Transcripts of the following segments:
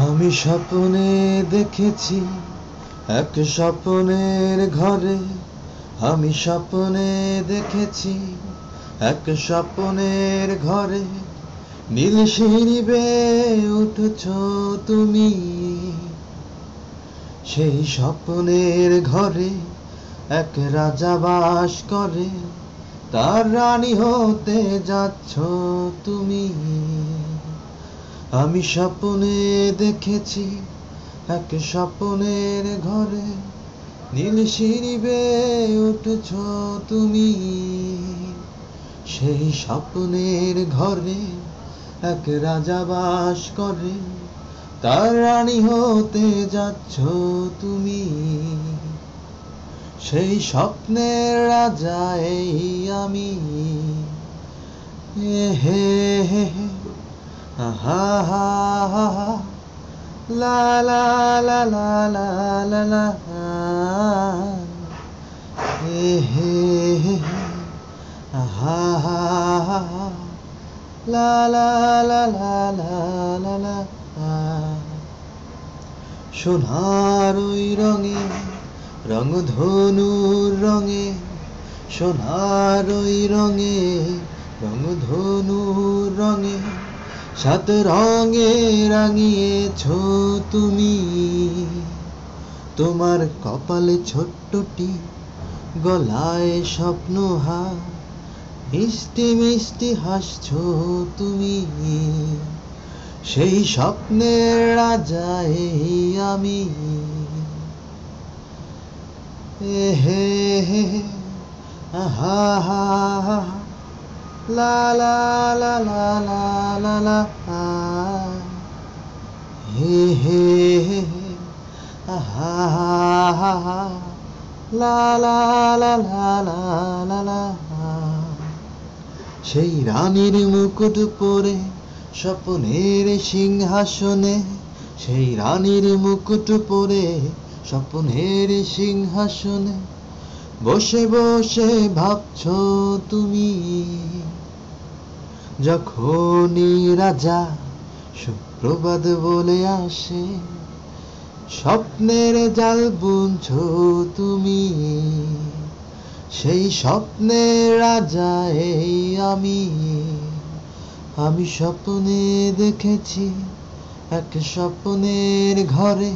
আমি স্বপ্নে দেখেছি এক স্বপ্নের ঘরে, আমি স্বপ্নে দেখেছি এক স্বপ্নের ঘরে, নীল সিঁড়ি বেয়ে উঠছ তুমি। সেই স্বপ্নের ঘরে এক রাজা বাস করে, তার রানী হতে যাচ্ছ তুমি। আমি স্বপ্নে দেখেছি এক স্বপ্নের ঘরে, নীল সিঁড়ি বেয়ে উঠছ তুমি। সেই স্বপ্নের ঘরে এক রাজা বাস করে, তার রানী হতে যাচ্ছ তুমি। সেই স্বপ্নের রাজা এই আমি। হে হে হে আহা হা হা হা, লা লা লা লা লা লা লা, হে হে হে আহা হা হা হা, লা লা লা লা লা লা লা। সোনার ওই রঙে, রংধনুর রঙে, সোনার ওই রঙে, রংধনুর রঙে, সাত রঙে রাঙিয়েছ তুমি। তোমার কপালে ছোট্টটি, গলায় স্বপ্নহার, মিষ্টি মিষ্টি হাসছ তুমি। সেই স্বপ্নের রাজা এই আমি। হে হে আহা হা হা, লা লা লা লা লা লা লা, হে হে আহা হা হা, লা লা লা লা লা লা লা। সেই রানীর মুকুট পরে স্বপ্নের সিংহাসনে, সেই রানীর মুকুট পরে স্বপ্নের সিংহাসনে, বসে বসে ভাবছ তুমি। যখনই রাজা সুপ্রভাত বলে আসে, স্বপ্নের জাল বুনছ তুমি। সেই স্বপ্নের রাজা এই আমি। আমি স্বপ্নে দেখেছি এক স্বপ্নের ঘরে,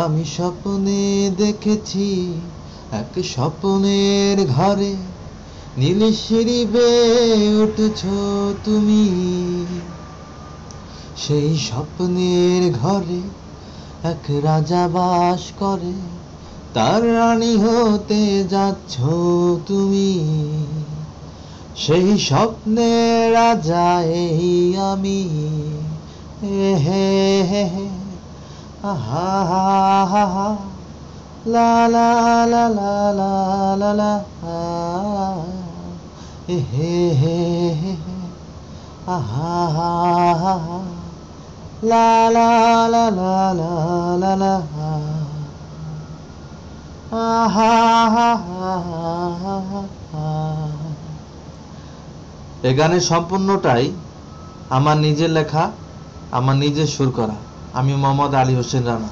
আমি স্বপ্নে দেখেছি এক স্বপ্নের ঘরে, নীল সিঁড়ি বেয়ে উঠছ তুমি। সেই স্বপ্নের ঘরে এক রাজা বাস করে, তার রানী হতে যাচ্ছ তুমি। সেই স্বপ্নের রাজা এই আমি। হে হে হে আহা হা হা হা, লা লা লা লা লা লা লা, হে হে হে আহা হা হা হা, লা লা লা লা লা লা লা, আহা হা হা হা। এই গানের সম্পূর্ণটাই আমার নিজের লেখা, আমার নিজের সুর করা। আমি মোহাম্মদ আলী হোসেন রানা।